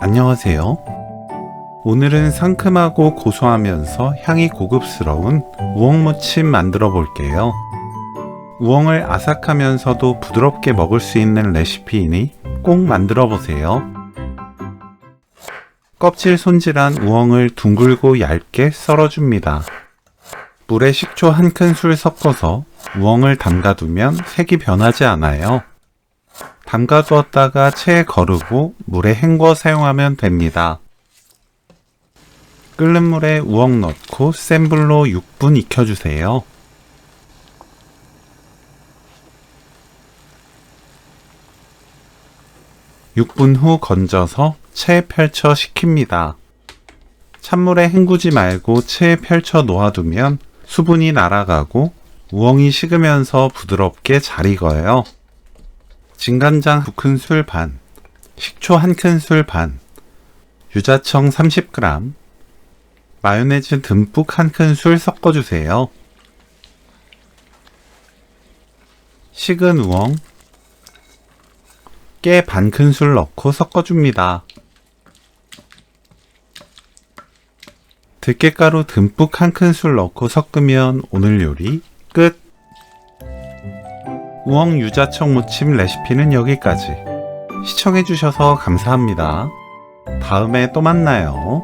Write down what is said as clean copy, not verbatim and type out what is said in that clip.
안녕하세요. 오늘은 상큼하고 고소하면서 향이 고급스러운 우엉무침 만들어 볼게요. 우엉을 아삭하면서도 부드럽게 먹을 수 있는 레시피이니 꼭 만들어 보세요. 껍질 손질한 우엉을 둥글고 얇게 썰어줍니다. 물에 식초 1큰술 섞어서 우엉을 담가두면 색이 변하지 않아요. 담가두었다가 체에 거르고 물에 헹궈 사용하면 됩니다. 끓는 물에 우엉 넣고 센 불로 6분 익혀주세요. (6분) 후 건져서 체에 펼쳐 식힙니다. 찬물에 헹구지 말고 체에 펼쳐 놓아두면 수분이 날아가고 우엉이 식으면서 부드럽게 잘 익어요. 진간장 2큰술 반, 식초 1큰술 반, 유자청 30g, 마요네즈 듬뿍 1큰술 섞어주세요. 식은 우엉, 깨 반큰술 넣고 섞어줍니다. 들깨가루 듬뿍 1큰술 넣고 섞으면 오늘 요리 끝! 우엉 유자청 무침 레시피는 여기까지. 시청해주셔서 감사합니다. 다음에 또 만나요.